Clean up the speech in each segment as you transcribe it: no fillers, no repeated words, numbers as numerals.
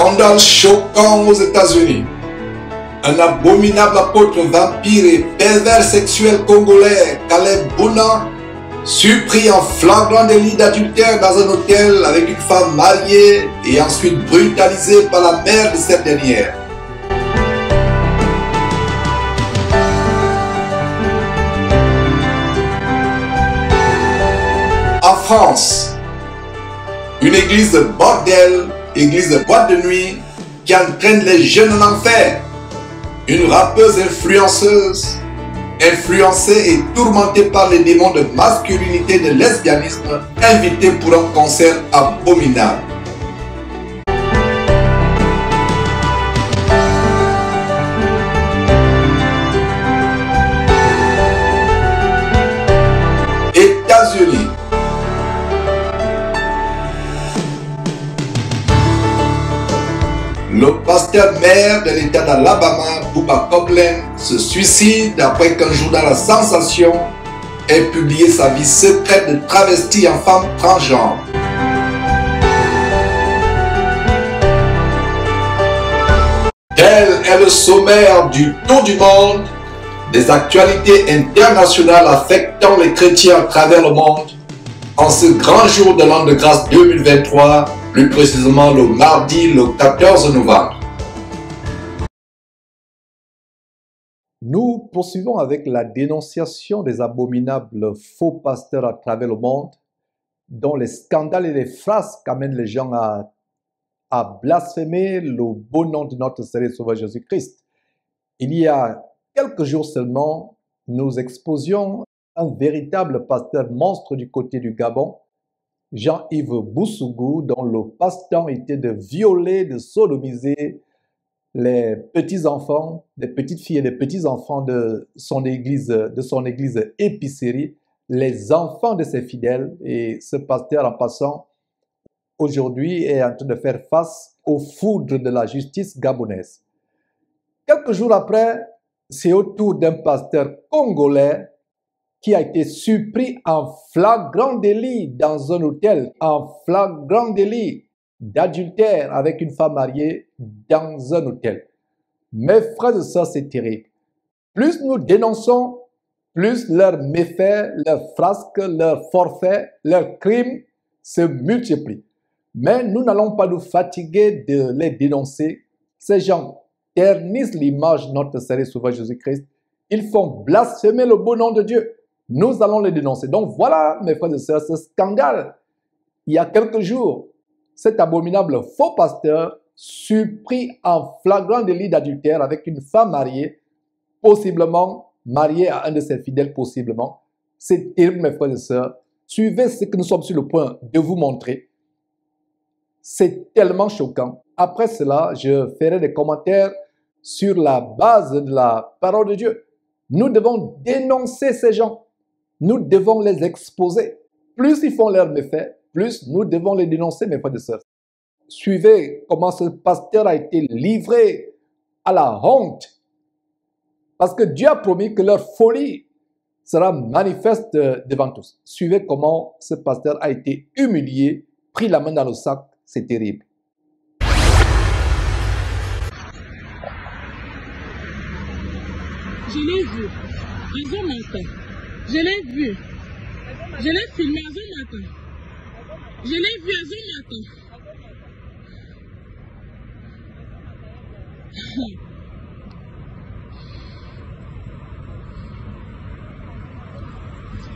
Scandale choquant aux États-Unis. Un abominable apôtre vampire et pervers sexuel congolais, Caleb Bouna, surpris en flagrant délit d'adultère dans un hôtel avec une femme mariée et ensuite brutalisé par la mère de cette dernière. En France, une église de bordel, église de boîte de nuit qui entraîne les jeunes en enfer. Une rappeuse influenceuse, influencée et tourmentée par les démons de masculinité et de lesbianisme, invitée pour un concert abominable. États-Unis. Le pasteur maire de l'État d'Alabama, Bubba Copeland, se suicide après qu'un journal à sensation ait publié sa vie secrète de travesti en femme transgenre. Tel est le sommaire du tour du monde des actualités internationales affectant les chrétiens à travers le monde en ce grand jour de l'an de grâce 2023, plus précisément le mardi le 14 novembre. Nous poursuivons avec la dénonciation des abominables faux pasteurs à travers le monde, dont les scandales et les phrases amènent les gens à blasphémer le beau nom de notre Seigneur et Sauveur Jésus-Christ. Il y a quelques jours seulement, nous exposions un véritable pasteur monstre du côté du Gabon, Jean-Yves Boussougou, dont le passe-temps était de violer, de sodomiser les petits-enfants, des petites filles et des petits-enfants de son église épicerie, les enfants de ses fidèles. Et ce pasteur, en passant, aujourd'hui est en train de faire face aux foudres de la justice gabonaise. Quelques jours après, c'est au tour d'un pasteur congolais qui a été surpris en flagrant délit dans un hôtel, en flagrant délit d'adultère avec une femme mariée dans un hôtel. Mes frères et sœurs, c'est terrible. Plus nous dénonçons, plus leurs méfaits, leurs frasques, leurs forfaits, leurs crimes se multiplient. Mais nous n'allons pas nous fatiguer de les dénoncer. Ces gens ternissent l'image de notre Seigneur et Sauveur Jésus-Christ. Ils font blasphémer le beau nom de Dieu. Nous allons les dénoncer. Donc voilà, mes frères et sœurs, ce scandale. Il y a quelques jours, cet abominable faux pasteur surpris en flagrant délit d'adultère avec une femme mariée, possiblement mariée à un de ses fidèles, possiblement. C'est terrible, mes frères et sœurs. Suivez ce que nous sommes sur le point de vous montrer. C'est tellement choquant. Après cela, je ferai des commentaires sur la base de la parole de Dieu. Nous devons dénoncer ces gens. Nous devons les exposer. Plus ils font leurs méfaits, plus nous devons les dénoncer, mes frères et sœurs. Suivez comment ce pasteur a été livré à la honte. Parce que Dieu a promis que leur folie sera manifeste devant tous. Suivez comment ce pasteur a été humilié, pris la main dans le sac. C'est terrible. Je l'ai vu. Un homme matin. Je l'ai vu. Je l'ai filmé un matin. Je l'ai vu un matin.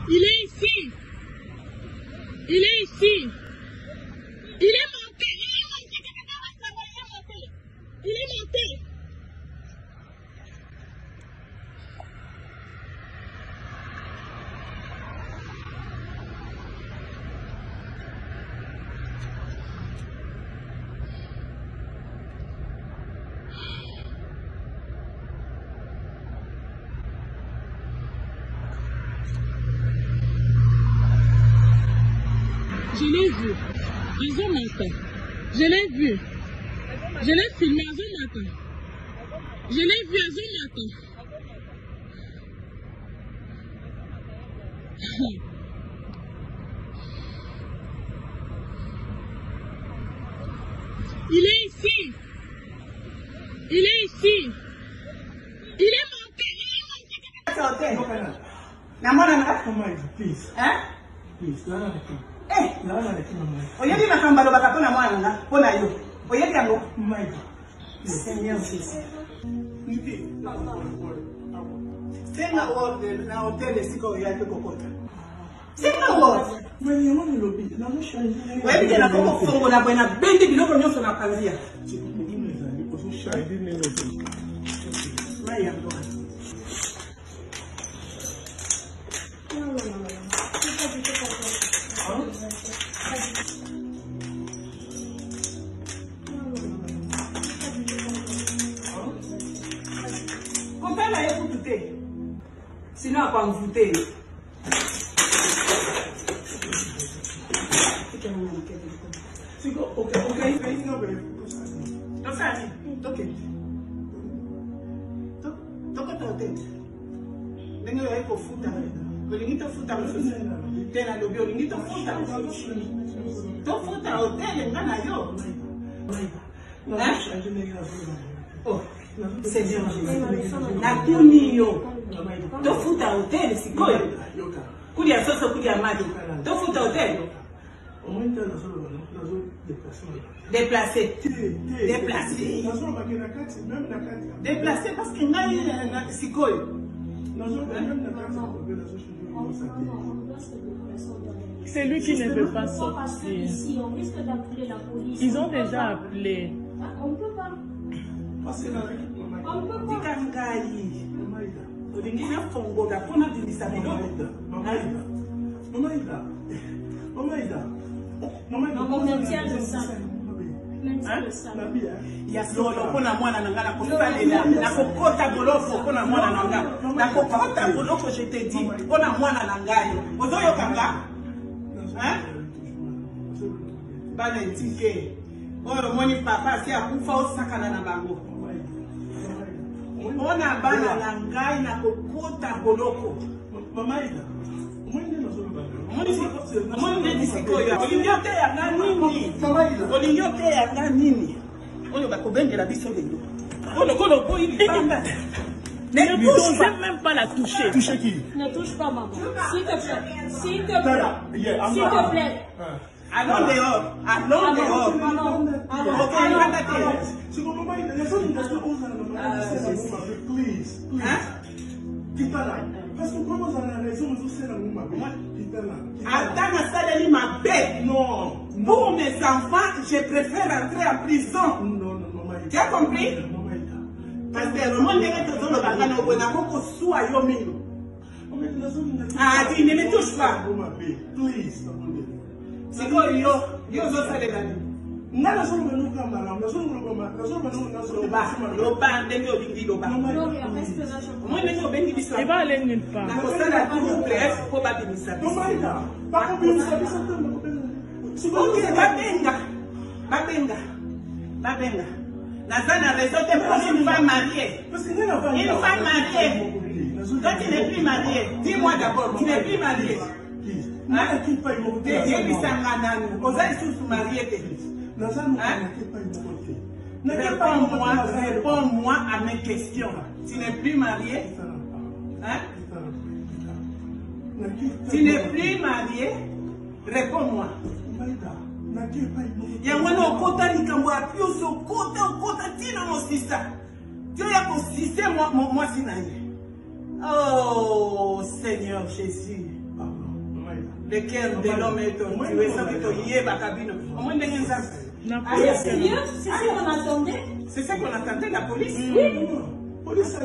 Il est ici. Il est ici. Il est monté. Il est monté. Je l'ai vu. Un matin. Je l'ai vu. Je l'ai filmé un matin. Je l'ai vu un matin. Il est ici. Il est ici. Il est monté. Please. Hein? Please, oyedi makamba lo baka pona mwana nga pona yo oyedi yango Seigneur Jésus senga word na hotel esiko ya pe kokota senga word wewe tena koko fongo na bwana bendi biloko nyonso na panzia Maya ndo sinon on va me voûter. Seigneur Jésus, na tunio, to futa hotel sikoyo, kudia soso kudia madi, to futa hotel. Déplacé parce que ngai sikoyo. C'est lui qui ne veut pas sortir. Ils ont déjà appelé. On peut pas. On maintient le sang. Ya solo pona mwana nanga na kosalela na kokota bolofo pona mwana nanga na kokota bolofo je te dis pona mwana nanga ozoyo kanga hein bana ntike oyo moni papa si akufa osakana na bango ona bana nanga na kokota boloko mama ida Ne touche même pas la toucher. Toucher qui? Ne touche pas maman. S'il te plaît. S'il te plaît. S'il te plaît. Allons dehors. Allons dehors. Parce que comment vous avez raison, vous savez ma bête. Non. Pour mes enfants, je préfère entrer en prison. Non, tu as compris? Parce que le monde est tout le ah, tu ne me touches pas. C'est quoi, yo, il va aller nulle part. Une femme mariée. Toi, tu n'es plus mariée. Dis-moi d'abord, tu n'es plus mariée. Réponds-moi à mes questions. Tu n'es plus marié? Hein? Tu n'es plus marié? Réponds-moi. Yangwana okota likambo ya piuso okota tina mosisa. Dieu ya kosise moi sinaye. Oh Seigneur Jésus. Le cœur de l'homme est tortueux, ça veut dire bakabino. Au moins ndenge nzambe. C'est sérieux? C'est ce qu'on attendait? C'est ce qu'on attendait la police? Oui. Police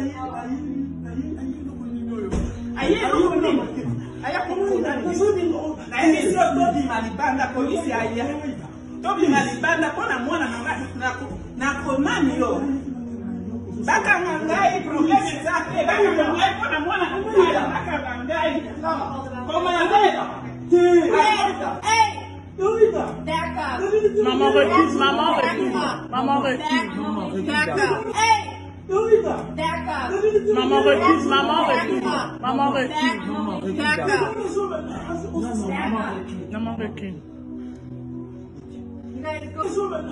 Maman recule, maman recule. Maman recule. Maman recule, maman recule. Maman recule. Maman recule. guys go stand up.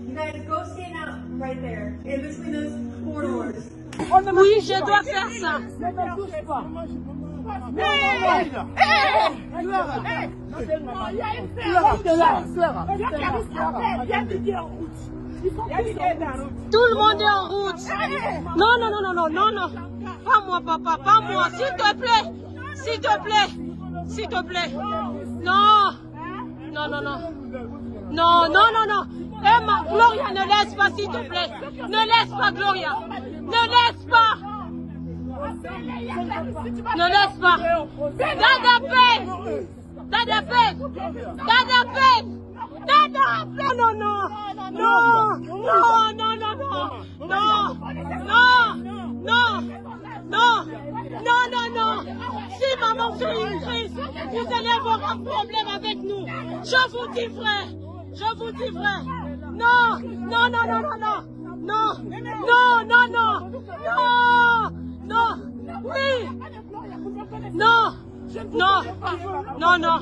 You guys go stand up right there in between those four doors. Oui, je dois faire ça. Tout le monde est en route. Non, non, non, non, non, non, non. Pas moi, papa, pas moi. S'il te plaît. S'il te plaît. S'il te plaît. Non. Non, non, non. Non, non, non, non. Emma, Gloria, ne laisse pas, s'il te plaît. Ne laisse pas, Gloria. Ne laisse pas. Ne laisse pas. Dada peine. Dada peine. Dada peine. Dada peine. Non, non. Non. Non, non, non, non. Non. Non. Non. Non. Non, non, non. Si maman fait une crise, vous allez avoir un problème avec nous. Je vous dis vrai. Je vous dis vrai. Non. Non, non, non, non, non. Non. Non, non, non. Non. Non. Oui. Non. Non. Non, non.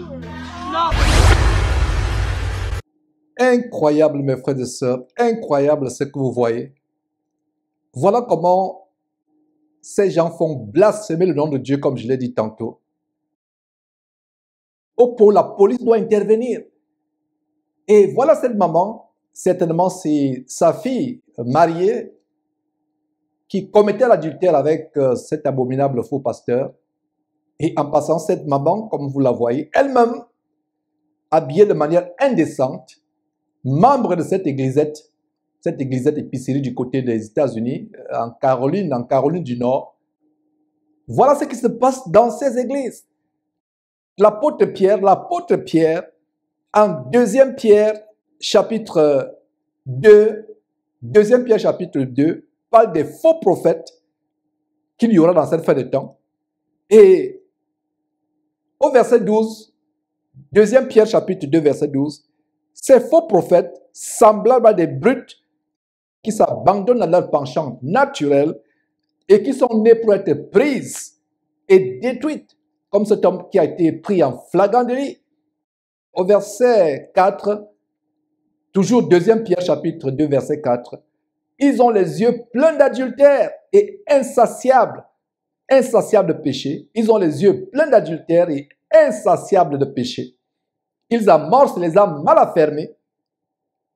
Non. Incroyable, mes frères et sœurs, incroyable ce que vous voyez. Voilà comment ces gens font blasphémer le nom de Dieu, comme je l'ai dit tantôt. Pour la police doit intervenir. Et voilà cette maman, certainement c'est sa fille mariée, qui commettait l'adultère avec cet abominable faux pasteur. Et en passant, cette maman, comme vous la voyez, elle-même, habillée de manière indécente, membre de cette églisette épicerie du côté des États-Unis, en Caroline du Nord. Voilà ce qui se passe dans ces églises. L'apôtre Pierre, en 2 Pierre chapitre 2, 2 Pierre chapitre 2, parle des faux prophètes qu'il y aura dans cette fin de temps. Et au verset 12, 2 Pierre chapitre 2, verset 12, ces faux prophètes, semblables à des brutes qui s'abandonnent à leur penchant naturel et qui sont nés pour être prises et détruites, comme cet homme qui a été pris en flagrant délit. Au verset 4, toujours 2 Pierre chapitre 2, verset 4, ils ont les yeux pleins d'adultère et insatiables de péché. Ils ont les yeux pleins d'adultère et insatiables de péché. Ils amorcent les âmes mal affermées.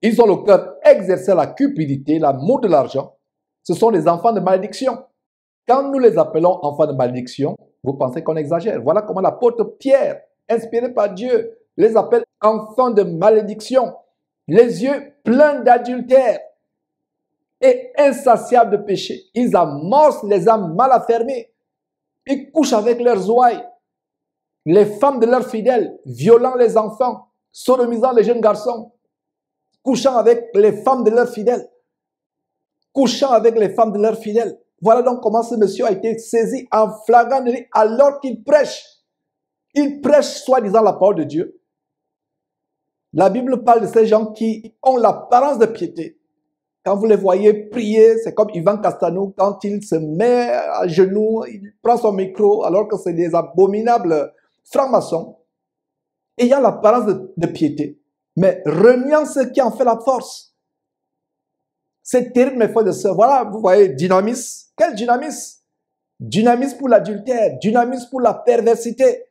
Ils ont le cœur exercé à la cupidité, l'amour de l'argent. Ce sont les enfants de malédiction. Quand nous les appelons enfants de malédiction, vous pensez qu'on exagère. Voilà comment l'apôtre Pierre, inspiré par Dieu, les appelle enfants de malédiction. Les yeux pleins d'adultère et insatiables de péché. Ils amorcent les âmes mal affermées. Ils couchent avec leurs ouailles. Les femmes de leurs fidèles, violant les enfants, sodomisant les jeunes garçons, couchant avec les femmes de leurs fidèles. Couchant avec les femmes de leurs fidèles. Voilà donc comment ce monsieur a été saisi en flagrant délit alors qu'il prêche. Il prêche soi-disant la parole de Dieu. La Bible parle de ces gens qui ont l'apparence de piété. Quand vous les voyez prier, c'est comme Ivan Castanou, quand il se met à genoux, il prend son micro alors que c'est des abominables francs-maçons. Et il y a l'apparence de piété. Mais reniant ce qui en fait la force. C'est terrible, mes frères et sœurs. Voilà, vous voyez, dynamisme. Quel dynamisme? Dynamisme pour l'adultère, dynamisme pour la perversité.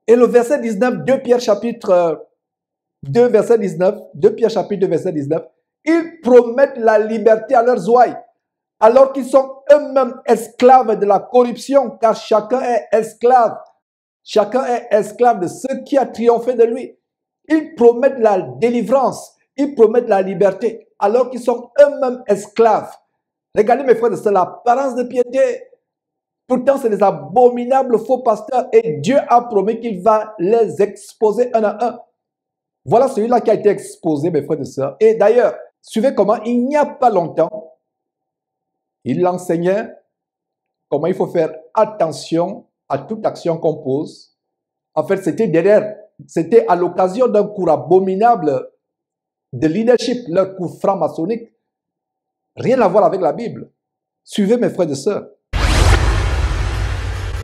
Et le verset 19, 2 Pierre chapitre 2, verset 19, 2 Pierre chapitre 2, verset 19, ils promettent la liberté à leurs ouailles, alors qu'ils sont eux-mêmes esclaves de la corruption, car chacun est esclave. Chacun est esclave de ce qui a triomphé de lui. Ils promettent la délivrance, ils promettent la liberté, alors qu'ils sont eux-mêmes esclaves. Regardez mes frères et sœurs, l'apparence de piété. Pourtant, c'est des abominables faux pasteurs et Dieu a promis qu'il va les exposer un à un. Voilà celui-là qui a été exposé, mes frères et sœurs. Et d'ailleurs, suivez comment, il n'y a pas longtemps, il enseignait comment il faut faire attention à toute action qu'on pose. En fait, c'était à l'occasion d'un cours abominable de leadership, leur cours franc-maçonnique. Rien à voir avec la Bible. Suivez mes frères et sœurs.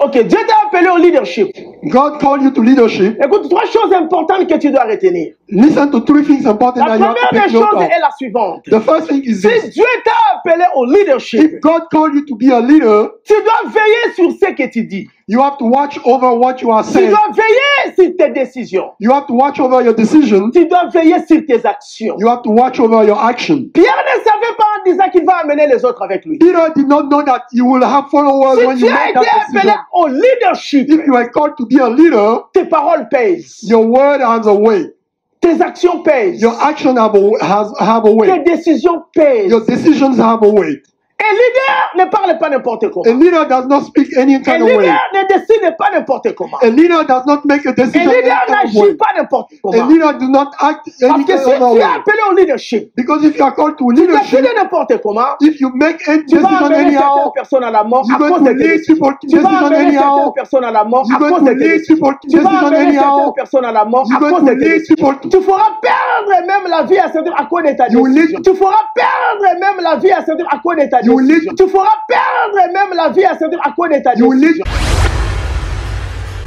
Ok, Dieu t'a appelé au leadership. God called you to leadership. Écoute, 3 choses importantes que tu dois retenir. Listen to 3 things important La that you have to première take des note choses of. est la suivante. The first thing is Si this. Dieu t'a appelé au leadership, If God called you to be a leader, tu dois veiller sur ce que tu dis. you have to watch over what you are Tu saying. dois veiller sur tes décisions. You have to watch over your decisions. Tu dois veiller sur tes actions. You have to watch over your action. Pierre ne savait pas en disant qu'il va amener les autres avec lui. Peter did not know that you will have followers when Si you tu as make été that appelé decision. au leadership, If you are called to be a leader, tes paroles pèsent. your word has a weight. Tes actions pèsent. Your action have a Tes weight. décisions pèsent. Your decisions have a weight. Un leader ne parle pas n'importe A comment. leader does not speak any Un kind of way. leader ne décide pas n'importe comment. A leader does not make a Un decision any leader kind of way. n'agit pas n'importe A comment. leader do not act any Parce que kind si of tu es way. appelé au leadership, Because if you are called to tu leadership, décides n'importe comment, if you make any tu vas decision amener certaines anyhow, personnes à la mort you're à cause going de to tes lead décisions. people to Tu vas decision amener certaines anyhow. personnes à la mort You're à going cause to de tes lead décisions. people to Tu vas decision amener certaines anyhow. personnes à la mort You're à cause going de to tes lead décisions. people to... Tu feras perdre même la vie à certains à cause de ta You will décision. lead- Tu feras perdre même la vie à certains à cause de ta You will décision. lead- Tu feras perdre même la vie à certains à cause de ta You will lead- décision.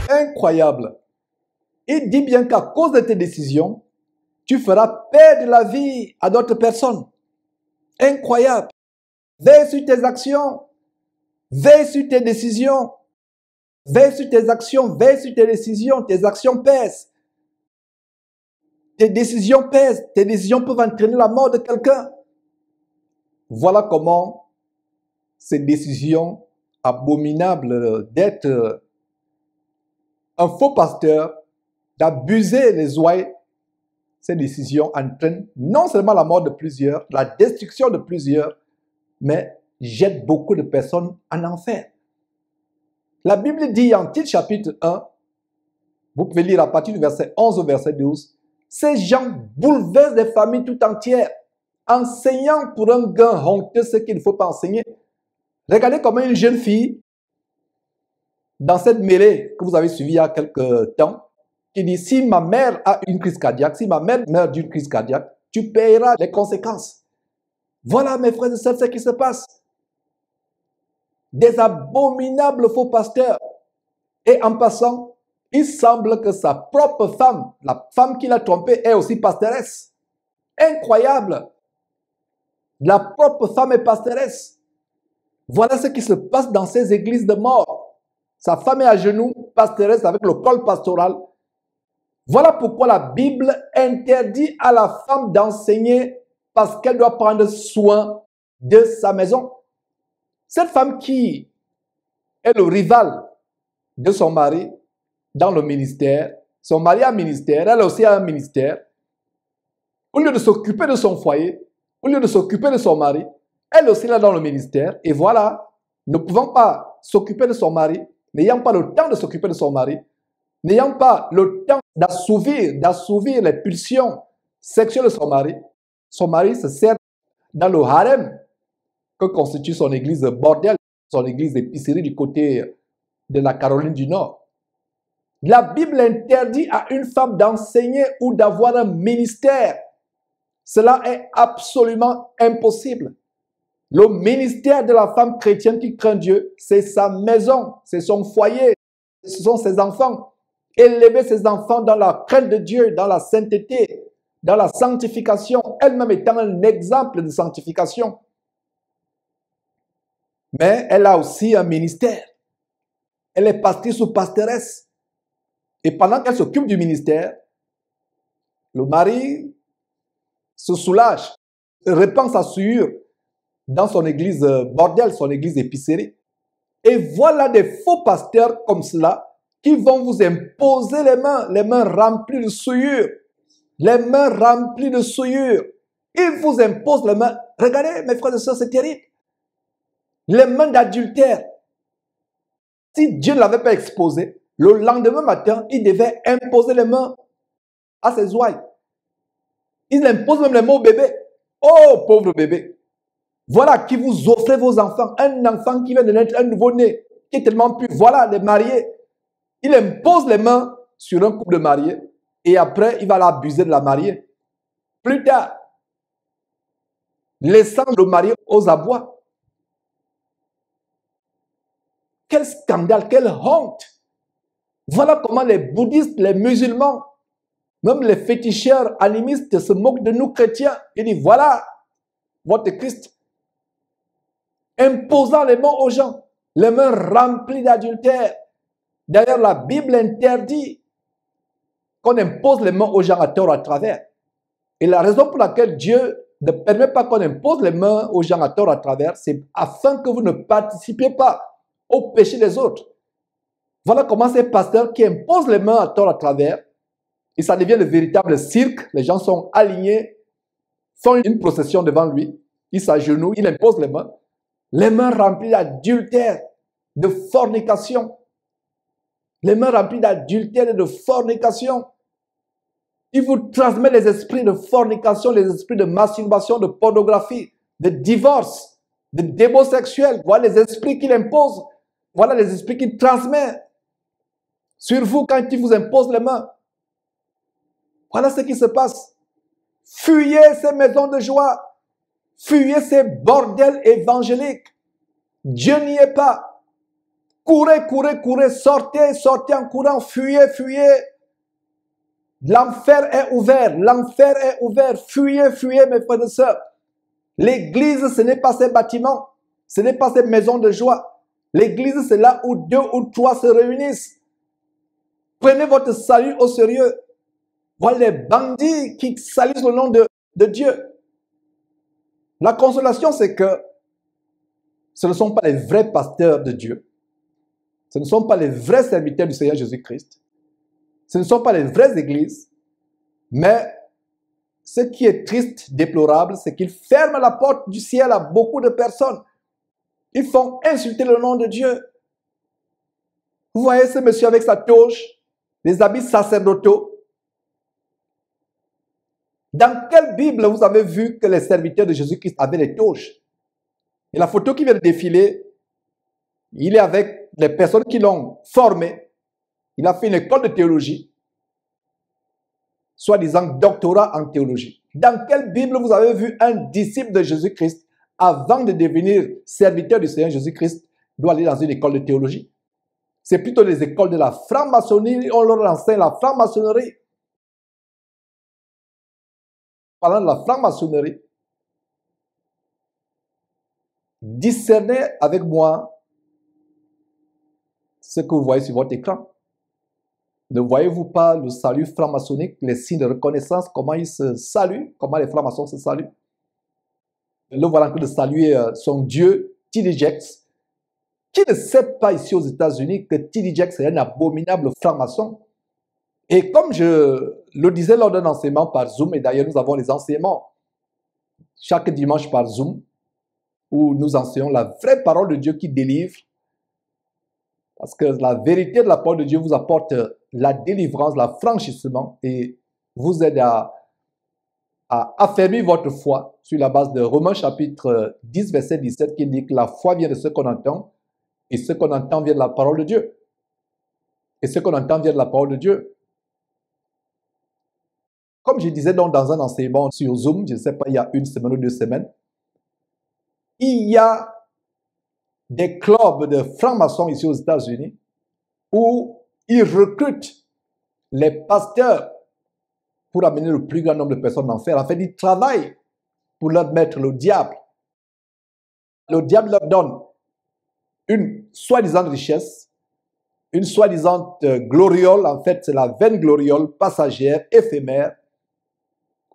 Incroyable. Il dit bien qu'à cause de tes décisions, tu feras perdre la vie à d'autres personnes. Incroyable. Veille sur tes actions. Veille sur tes décisions. Veille sur tes actions. Veille sur tes décisions. Tes actions pèsent. Tes décisions pèsent. Tes décisions peuvent entraîner la mort de quelqu'un. Voilà comment ces décisions abominables d'être un faux pasteur, d'abuser les ouailles, ces décisions entraînent non seulement la mort de plusieurs, la destruction de plusieurs, mais jettent beaucoup de personnes en enfer. La Bible dit en Tite chapitre 1, vous pouvez lire à partir du verset 11 au verset 12, ces gens bouleversent des familles tout entières, enseignant pour un gain honteux ce qu'il ne faut pas enseigner. Regardez comment une jeune fille, dans cette mêlée que vous avez suivie il y a quelques temps, qui dit, si ma mère a une crise cardiaque, si ma mère meurt d'une crise cardiaque, tu payeras les conséquences. Voilà, mes frères et sœurs, ce qui se passe. Des abominables faux pasteurs. Et en passant, il semble que sa propre femme, la femme qui l'a trompé, est aussi pastoresse. Incroyable. La propre femme est pastoresse. Voilà ce qui se passe dans ces églises de mort. Sa femme est à genoux, pastoresse avec le col pastoral. Voilà pourquoi la Bible interdit à la femme d'enseigner parce qu'elle doit prendre soin de sa maison. Cette femme qui est le rival de son mari dans le ministère, son mari a un ministère, elle aussi a un ministère, au lieu de s'occuper de son foyer, au lieu de s'occuper de son mari, elle aussi est dans le ministère, et voilà, ne pouvant pas s'occuper de son mari, n'ayant pas le temps de s'occuper de son mari, n'ayant pas le temps d'assouvir les pulsions sexuelles de son mari se sert dans le harem que constitue son église bordel, son église d'épicerie du côté de la Caroline du Nord. La Bible interdit à une femme d'enseigner ou d'avoir un ministère. Cela est absolument impossible. Le ministère de la femme chrétienne qui craint Dieu, c'est sa maison, c'est son foyer, ce sont ses enfants. Élever ses enfants dans la crainte de Dieu, dans la sainteté, dans la sanctification, elle-même étant un exemple de sanctification. Mais elle a aussi un ministère. Elle est pastrice ou pastoresse. Et pendant qu'elle s'occupe du ministère, le mari se soulage, répand sa souillure dans son église bordel, son église épicerie. Et voilà des faux pasteurs comme cela qui vont vous imposer les mains remplies de souillure. Les mains remplies de souillure. Ils vous imposent les mains. Regardez, mes frères et sœurs, c'est terrible. Les mains d'adultère. Si Dieu ne l'avait pas exposé, le lendemain matin, il devait imposer les mains à ses ouailles. Il impose même les mains au bébé. Oh, pauvre bébé. Voilà qui vous offrez vos enfants. Un enfant qui vient de naître, un nouveau-né, qui est tellement pur. Voilà, les mariés. Il impose les mains sur un couple de mariés et après, il va l'abuser de la mariée. Plus tard, laissant le marié aux abois. Quel scandale, quelle honte. Voilà comment les bouddhistes, les musulmans, même les féticheurs animistes se moquent de nous chrétiens. Ils disent, voilà votre Christ, imposant les mains aux gens, les mains remplies d'adultère. D'ailleurs, la Bible interdit qu'on impose les mains aux gens à tort à travers. Et la raison pour laquelle Dieu ne permet pas qu'on impose les mains aux gens à tort à travers, c'est afin que vous ne participiez pas au péché des autres. Voilà comment ces pasteurs qui imposent les mains à tort à travers, et ça devient le véritable cirque. Les gens sont alignés, font une procession devant lui, il s'agenouille, il impose les mains remplies d'adultère, de fornication. Les mains remplies d'adultère et de fornication. Il vous transmet les esprits de fornication, les esprits de masturbation, de pornographie, de divorce, de démons sexuels. Voilà les esprits qu'il impose. Voilà les esprits qu'il transmet sur vous quand il vous impose les mains. Voilà ce qui se passe. Fuyez ces maisons de joie. Fuyez ces bordels évangéliques. Dieu n'y est pas. Courez, courez, courez. Sortez, sortez en courant. Fuyez, fuyez. L'enfer est ouvert. L'enfer est ouvert. Fuyez, fuyez, mes frères et sœurs. L'église, ce n'est pas ces bâtiments. Ce n'est pas ces maisons de joie. L'église, c'est là où 2 ou 3 se réunissent. Prenez votre salut au sérieux. Voilà les bandits qui salissent le nom de Dieu. La consolation, c'est que ce ne sont pas les vrais pasteurs de Dieu. Ce ne sont pas les vrais serviteurs du Seigneur Jésus-Christ. Ce ne sont pas les vraies églises. Mais ce qui est triste, déplorable, c'est qu'ils ferment la porte du ciel à beaucoup de personnes. Ils font insulter le nom de Dieu. Vous voyez ce monsieur avec sa toge, les habits sacerdotaux. Dans quelle Bible vous avez vu que les serviteurs de Jésus-Christ avaient les toges? Et la photo qui vient de défiler, il est avec les personnes qui l'ont formé. Il a fait une école de théologie, soi-disant doctorat en théologie. Dans quelle Bible vous avez vu un disciple de Jésus-Christ, avant de devenir serviteur du Seigneur Jésus-Christ, doit aller dans une école de théologie? C'est plutôt les écoles de la franc-maçonnerie, on leur enseigne la franc-maçonnerie. Parlant de la franc-maçonnerie, discernez avec moi ce que vous voyez sur votre écran. Ne voyez-vous pas le salut franc-maçonnique, les signes de reconnaissance, comment ils se saluent, comment les francs-maçons se saluent? Le voilà en train de saluer son dieu, T.D. Jakes. Qui ne sait pas ici aux États-Unis que T.D. Jakes est un abominable franc-maçon? Et comme je le disais lors d'un enseignement par Zoom, et d'ailleurs nous avons les enseignements chaque dimanche par Zoom, où nous enseignons la vraie parole de Dieu qui délivre, parce que la vérité de la parole de Dieu vous apporte la délivrance, l'affranchissement, et vous aide à affermir votre foi sur la base de Romains chapitre 10, verset 17, qui dit que la foi vient de ce qu'on entend, et ce qu'on entend vient de la parole de Dieu. Et ce qu'on entend vient de la parole de Dieu. Comme je disais donc dans un enseignement sur Zoom, je ne sais pas, il y a 1 semaine ou 2 semaines, il y a des clubs de francs-maçons ici aux États-Unis où ils recrutent les pasteurs pour amener le plus grand nombre de personnes en enfer. En fait, ils travaillent pour leur mettre le diable. Le diable leur donne une soi-disant richesse, une soi-disant gloriole. En fait, c'est la vaine gloriole passagère, éphémère,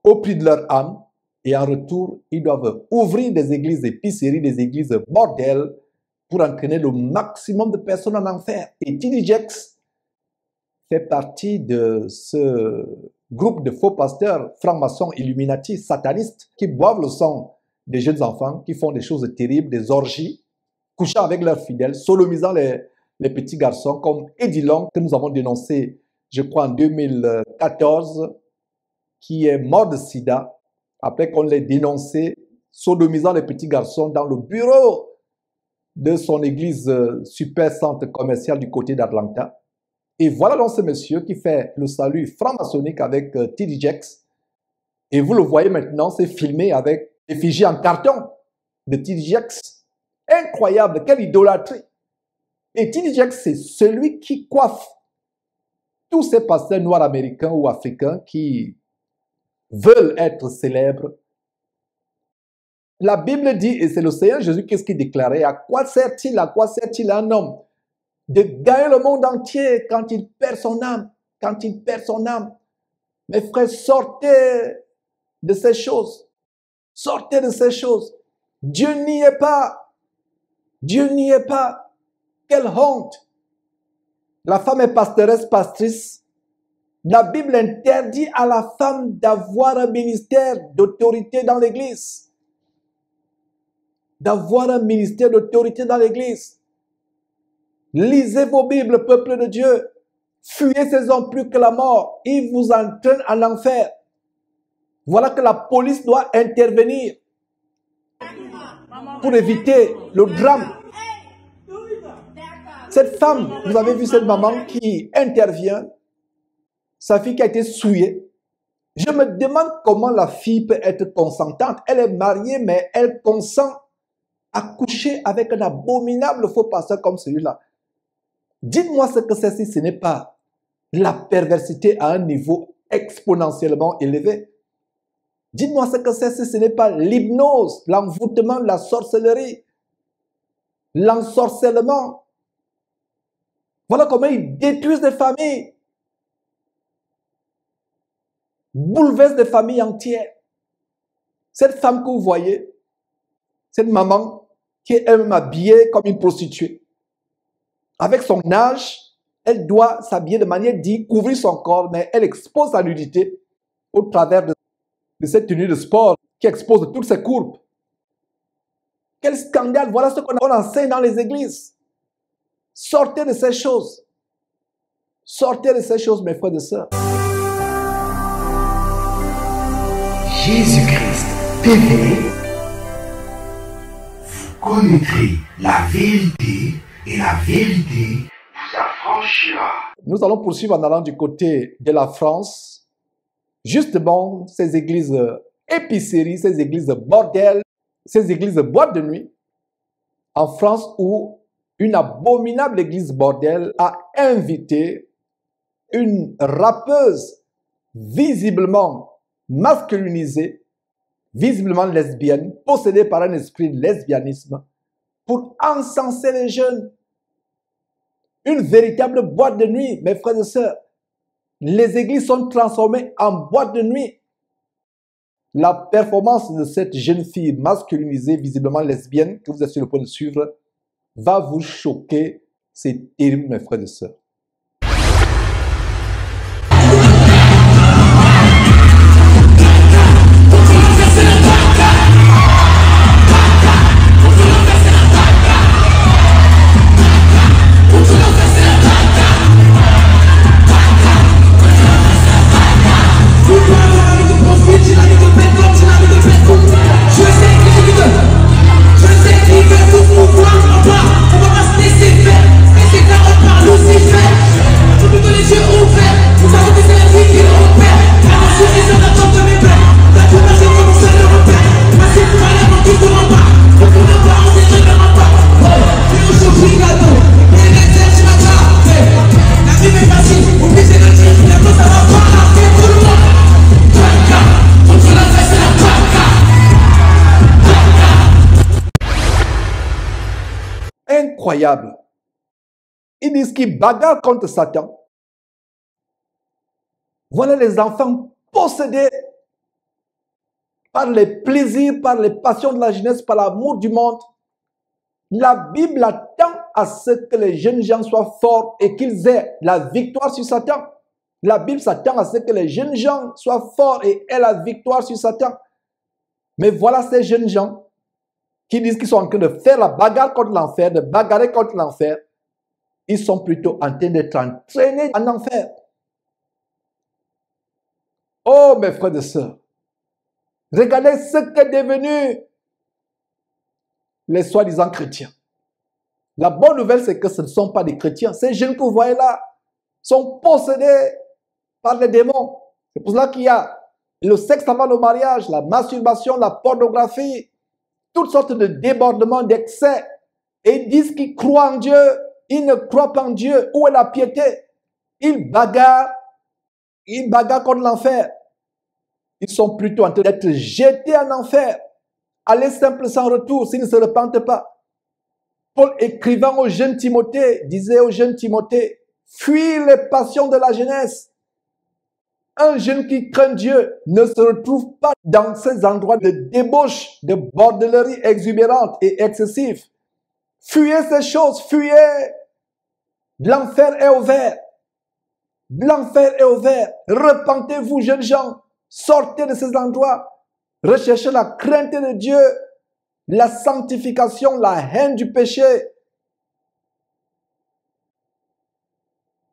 au prix de leur âme. Et en retour, ils doivent ouvrir des églises épiceries, des églises bordels, pour entraîner le maximum de personnes en enfer. Et T.D. Jakes fait partie de ce groupe de faux pasteurs francs-maçons, illuminatis, satanistes, qui boivent le sang des jeunes enfants, qui font des choses terribles, des orgies, couchant avec leurs fidèles, sodomisant les petits garçons, comme Eddie Long, que nous avons dénoncé, je crois, en 2014, qui est mort de sida, après qu'on l'ait dénoncé, sodomisant les petits garçons dans le bureau de son église super centre commercial du côté d'Atlanta. Et voilà donc ce monsieur qui fait le salut franc-maçonnique avec T.D. Jakes. Et vous le voyez maintenant, c'est filmé avec l'effigie en carton de T.D. Jakes. Incroyable, quelle idolâtrie! Et T.D. Jakes, c'est celui qui coiffe tous ces pasteurs noirs américains ou africains qui veulent être célèbres. La Bible dit, et c'est le Seigneur Jésus qui déclarait, à quoi sert-il à un homme de gagner le monde entier quand il perd son âme, quand il perd son âme. Mes frères, sortez de ces choses. Sortez de ces choses. Dieu n'y est pas. Dieu n'y est pas. Quelle honte. La femme est pastoresse, pastrice. La Bible interdit à la femme d'avoir un ministère d'autorité dans l'église. D'avoir un ministère d'autorité dans l'église. Lisez vos Bibles, peuple de Dieu. Fuyez ces hommes plus que la mort. Ils vous entraînent en enfer. Voilà que la police doit intervenir pour éviter le drame. Cette femme, vous avez vu cette maman qui intervient, sa fille qui a été souillée. Je me demande comment la fille peut être consentante. Elle est mariée, mais elle consent à coucher avec un abominable faux pasteur comme celui-là. Dites-moi ce que c'est si ce n'est pas la perversité à un niveau exponentiellement élevé. Dites-moi ce que c'est si ce n'est pas l'hypnose, l'envoûtement, la sorcellerie, l'ensorcellement. Voilà comment ils détruisent des familles, bouleversent des familles entières. Cette femme que vous voyez, cette maman qui est elle-même habillée comme une prostituée, avec son âge, elle doit s'habiller de manière digne, couvrir son corps, mais elle expose sa nudité au travers de cette tenue de sport qui expose toutes ses courbes. Quel scandale! Voilà ce qu'on enseigne dans les églises. Sortez de ces choses. Sortez de ces choses, mes frères et sœurs. Jésus-Christ TV, vous connaîtrez la vérité et la vérité vous affranchira. Nous allons poursuivre en allant du côté de la France. Justement, ces églises épiceries, ces églises bordel, ces églises boîtes de nuit, en France où une abominable église bordel a invité une rappeuse visiblement masculinisée, visiblement lesbienne, possédée par un esprit de lesbianisme, pour encenser les jeunes. Une véritable boîte de nuit, mes frères et sœurs. Les églises sont transformées en boîte de nuit. La performance de cette jeune fille masculinisée, visiblement lesbienne, que vous êtes sur le point de suivre, va vous choquer. C'est terrible, mes frères et sœurs. Incroyable. Ils disent qu'ils bagarrent contre Satan. Voilà les enfants possédés par les plaisirs, par les passions de la jeunesse, par l'amour du monde. La Bible attend à ce que les jeunes gens soient forts et qu'ils aient la victoire sur Satan. La Bible s'attend à ce que les jeunes gens soient forts et aient la victoire sur Satan. Mais voilà ces jeunes gens qui disent qu'ils sont en train de faire la bagarre contre l'enfer, de bagarrer contre l'enfer. Ils sont plutôt en train d'être entraînés en enfer. Oh, mes frères et sœurs, regardez ce qu'est devenu les soi-disant chrétiens. La bonne nouvelle, c'est que ce ne sont pas des chrétiens. Ces jeunes que vous voyez là sont possédés par les démons. C'est pour cela qu'il y a le sexe avant le mariage, la masturbation, la pornographie, toutes sortes de débordements, d'excès. Et ils disent qu'ils croient en Dieu. Ils ne croient pas en Dieu. Où est la piété? Ils bagarrent contre l'enfer. Ils sont plutôt en train d'être jetés en enfer. Aller simple sans retour s'ils ne se repentent pas. Paul, écrivant au jeune Timothée, disait au jeune Timothée, fuis les passions de la jeunesse. Un jeune qui craint Dieu ne se retrouve pas dans ces endroits de débauche, de bordellerie exubérante et excessive. Fuyez ces choses, fuyez. L'enfer est ouvert. L'enfer est ouvert. Repentez-vous, jeunes gens. Sortez de ces endroits. Recherchez la crainte de Dieu, la sanctification, la haine du péché.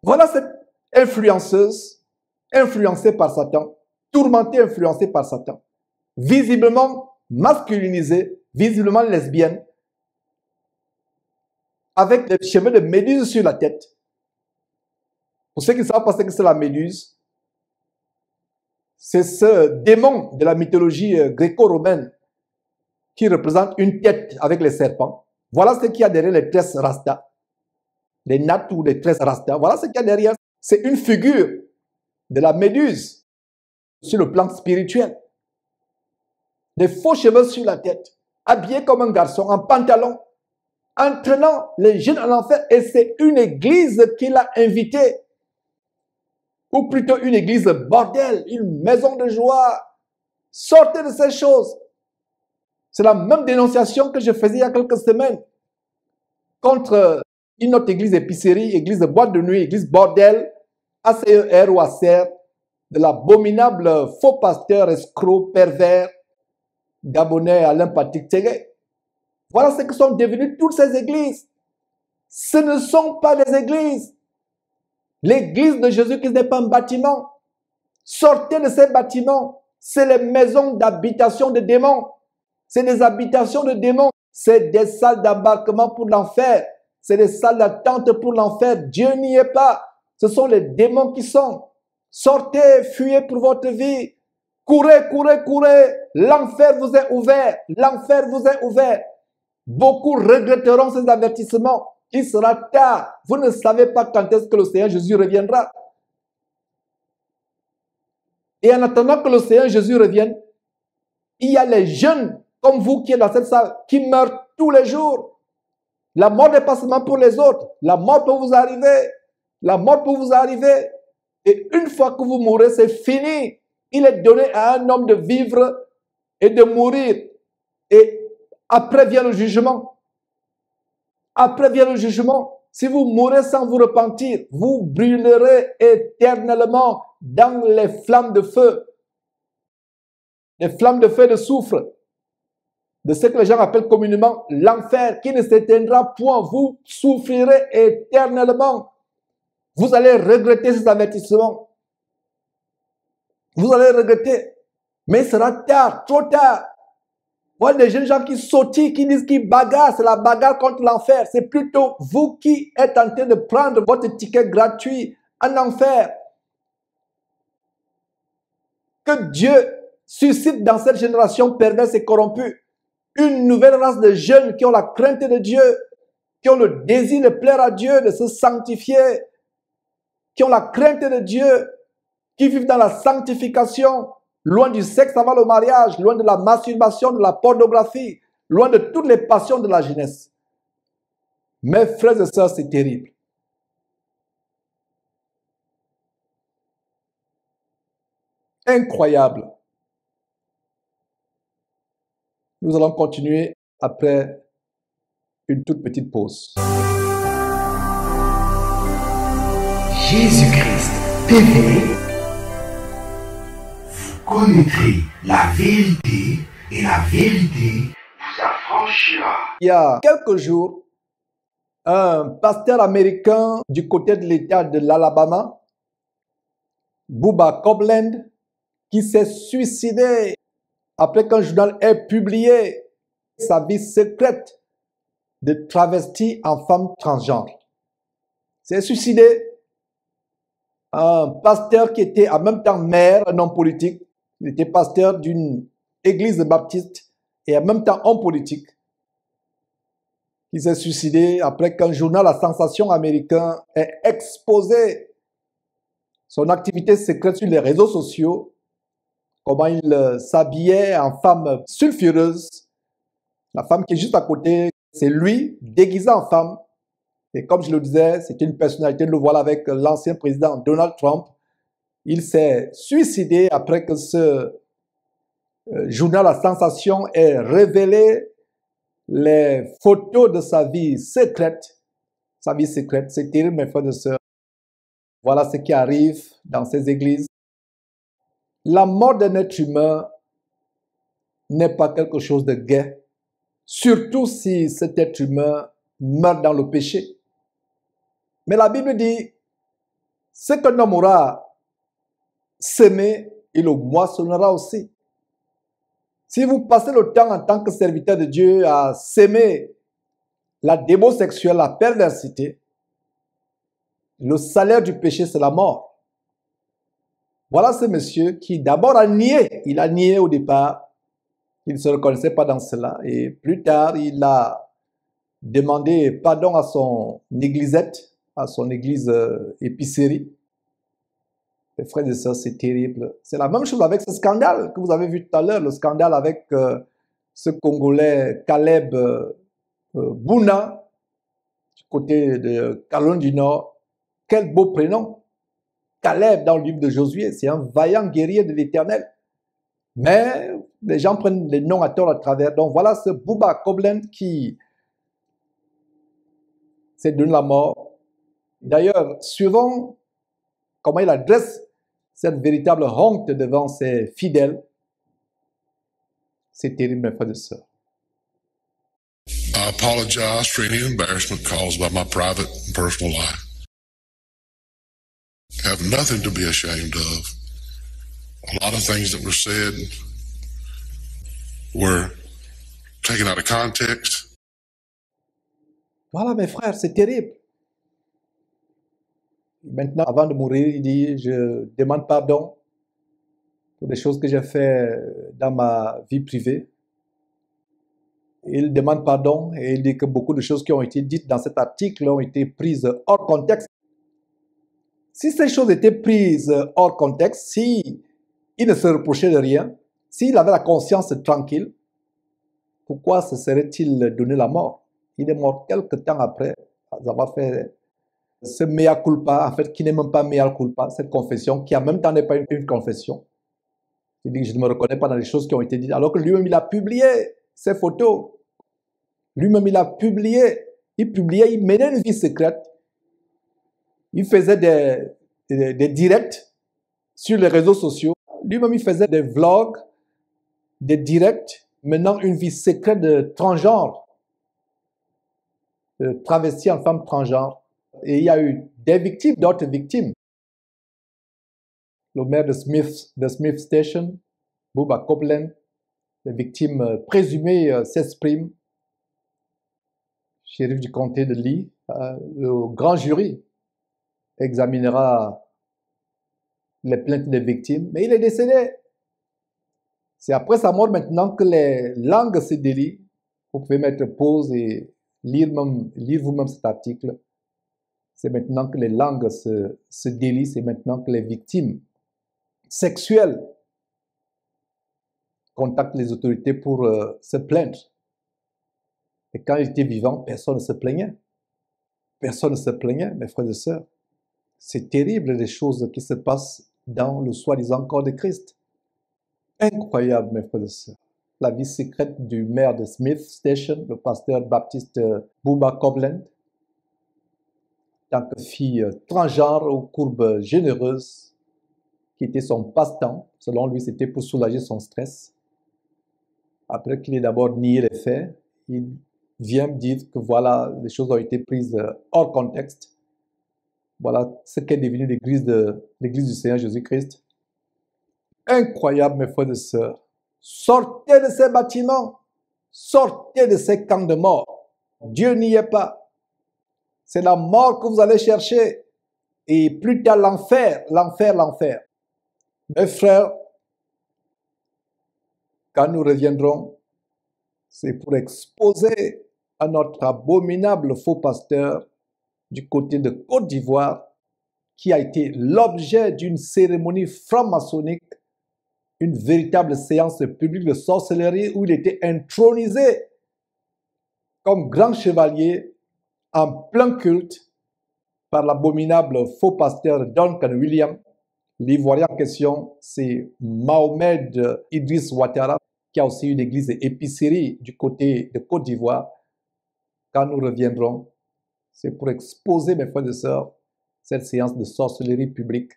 Voilà cette influenceuse, influencée par Satan, tourmentée, influencée par Satan, visiblement masculinisée, visiblement lesbienne, avec des cheveux de méduse sur la tête. Pour ceux qui ne savent pas ce que c'est la méduse, c'est ce démon de la mythologie gréco-romaine qui représente une tête avec les serpents. Voilà ce qu'il y a derrière les tresses rasta, les nattes ou les tresses rasta. Voilà ce qu'il y a derrière. C'est une figure de la méduse sur le plan spirituel. Des faux cheveux sur la tête, habillé comme un garçon, en pantalon, entraînant les jeunes en enfer. Et c'est une église qui l'a invité. Ou plutôt une église bordel, une maison de joie. Sortez de ces choses. C'est la même dénonciation que je faisais il y a quelques semaines contre une autre église épicerie, église de boîte de nuit, église bordel, ACER ou ACER, de l'abominable faux pasteur, escroc, pervers, gabonais Alain Patrick Tségué. Voilà ce que sont devenues toutes ces églises. Ce ne sont pas des églises. L'église de Jésus-Christ n'est pas un bâtiment. Sortez de ces bâtiments. C'est les maisons d'habitation de démons. C'est des habitations de démons. C'est des salles d'embarquement pour l'enfer. C'est des salles d'attente pour l'enfer. Dieu n'y est pas. Ce sont les démons qui sont. Sortez, fuyez pour votre vie. Courez, courez, courez. L'enfer vous est ouvert. L'enfer vous est ouvert. Beaucoup regretteront ces avertissements. Il sera tard. Vous ne savez pas quand est-ce que le Seigneur Jésus reviendra. Et en attendant que le Seigneur Jésus revienne, il y a les jeunes comme vous qui êtes dans cette salle qui meurent tous les jours. La mort n'est pas seulement pour les autres. La mort peut vous arriver. La mort peut vous arriver. Et une fois que vous mourrez, c'est fini. Il est donné à un homme de vivre et de mourir. Et après vient le jugement. Après vient le jugement. Si vous mourrez sans vous repentir, vous brûlerez éternellement dans les flammes de feu. Les flammes de feu et de soufre. De ce que les gens appellent communément l'enfer, qui ne s'éteindra point. Vous souffrirez éternellement. Vous allez regretter ces avertissements. Vous allez regretter. Mais il sera tard, trop tard. Voilà des jeunes gens qui sautillent, qui disent qu'ils bagarrent. C'est la bagarre contre l'enfer. C'est plutôt vous qui êtes en train de prendre votre ticket gratuit en enfer. Que Dieu suscite dans cette génération perverse et corrompue une nouvelle race de jeunes qui ont la crainte de Dieu, qui ont le désir de plaire à Dieu, de se sanctifier, qui ont la crainte de Dieu, qui vivent dans la sanctification, loin du sexe avant le mariage, loin de la masturbation, de la pornographie, loin de toutes les passions de la jeunesse. Mes frères et sœurs, c'est terrible. Incroyable. Nous allons continuer après une toute petite pause. Jésus-Christ TV, vous connaîtrez la vérité et la vérité vous affranchira. Il y a quelques jours, un pasteur américain du côté de l'État de l'Alabama, Booba Copeland, qui s'est suicidé après qu'un journal ait publié sa vie secrète de travesti en femme transgenre. S'est suicidé. Un pasteur qui était en même temps maire, un homme politique. Il était pasteur d'une église baptiste et en même temps homme politique. Il s'est suicidé après qu'un journal à sensation américain ait exposé son activité secrète sur les réseaux sociaux, comment il s'habillait en femme sulfureuse. La femme qui est juste à côté, c'est lui, déguisé en femme. Et comme je le disais, c'est une personnalité, le voilà avec l'ancien président Donald Trump. Il s'est suicidé après que ce journal à sensation ait révélé les photos de sa vie secrète. Sa vie secrète, c'est terrible, mes frères et sœurs. Voilà ce qui arrive dans ces églises. La mort d'un être humain n'est pas quelque chose de gai, surtout si cet être humain meurt dans le péché. Mais la Bible dit, ce qu'un homme aura semé, il le moissonnera aussi. Si vous passez le temps en tant que serviteur de Dieu à s'aimer la démon sexuelle, la perversité, le salaire du péché, c'est la mort. Voilà ce monsieur qui d'abord a nié. Il a nié au départ. Il ne se reconnaissait pas dans cela. Et plus tard, il a demandé pardon à son églisette, à son église épicerie. Les frères et sœurs, c'est terrible. C'est la même chose avec ce scandale que vous avez vu tout à l'heure, le scandale avec ce Congolais Caleb Bouna, du côté de Cameroun du Nord. Quel beau prénom! Caleb dans le livre de Josué, c'est un vaillant guerrier de l'Éternel. Mais les gens prennent les noms à tort à travers. Donc voilà ce Bouba Koblen qui s'est donné la mort. D'ailleurs, suivant comment il adresse cette véritable honte devant ses fidèles, c'est terrible, mes frères et sœurs. I apologize for any embarrassment caused by my private and personal life. I have nothing to be ashamed of. A lot of things that were said were taken out of context. Voilà, mes frères, c'est terrible. Maintenant, avant de mourir, il dit, je demande pardon pour des choses que j'ai faites dans ma vie privée. Il demande pardon et il dit que beaucoup de choses qui ont été dites dans cet article ont été prises hors contexte. Si ces choses étaient prises hors contexte, si il ne se reprochait de rien, s'il avait la conscience tranquille, pourquoi se serait-il donné la mort? Il est mort quelque temps après avoir fait ce mea culpa, en fait, qui n'est même pas mea culpa, cette confession, qui en même temps n'est pas une confession. Il dit que je ne me reconnais pas dans les choses qui ont été dites, alors que lui-même, il a publié ces photos. Lui-même, il a publié, il menait une vie secrète. Il faisait des directs sur les réseaux sociaux. Lui-même, il faisait des vlogs, des directs, menant une vie secrète de transgenre, de travesti en femme transgenre. Et il y a eu des victimes, d'autres victimes. Le maire de Smith Station, Bouba Koblen, les victimes présumées s'expriment. Shérif du comté de Lee, le grand jury examinera les plaintes des victimes, mais il est décédé. C'est après sa mort maintenant que les langues se délient. Vous pouvez mettre pause et lire vous-même cet article. C'est maintenant que les langues se délient, c'est maintenant que les victimes sexuelles contactent les autorités pour se plaindre. Et quand il était vivant, personne ne se plaignait. Personne ne se plaignait, mes frères et sœurs. C'est terrible les choses qui se passent dans le soi-disant corps de Christ. Incroyable, mes frères et sœurs. La vie secrète du maire de Smith Station, le pasteur baptiste Bouba Koblen, tant que fille transgenre aux courbes généreuses, qui était son passe-temps. Selon lui, c'était pour soulager son stress. Après qu'il ait d'abord nié les faits, il vient me dire que voilà, les choses ont été prises hors contexte. Voilà ce qu'est devenu l'Église du Seigneur Jésus-Christ. Incroyable, mes frères et sœurs. Sortez de ces bâtiments. Sortez de ces camps de mort. Dieu n'y est pas. C'est la mort que vous allez chercher. Et plus tard, l'enfer, l'enfer, l'enfer. Mes frères, quand nous reviendrons, c'est pour exposer à notre abominable faux pasteur du côté de Côte d'Ivoire qui a été l'objet d'une cérémonie franc-maçonnique, une véritable séance publique de sorcellerie où il était intronisé comme grand chevalier en plein culte par l'abominable faux pasteur Duncan Williams. L'Ivoirien en question, c'est Mohamed Idriss Ouattara, qui a aussi une église épicerie du côté de Côte d'Ivoire. Quand nous reviendrons, c'est pour exposer, mes frères et sœurs, cette séance de sorcellerie publique.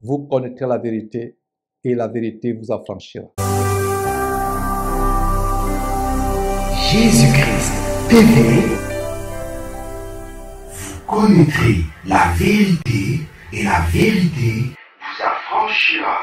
Vous connaîtrez la vérité et la vérité vous affranchira. Jésus-Christ TV, vous connaîtrez la vérité et la vérité vous affranchira.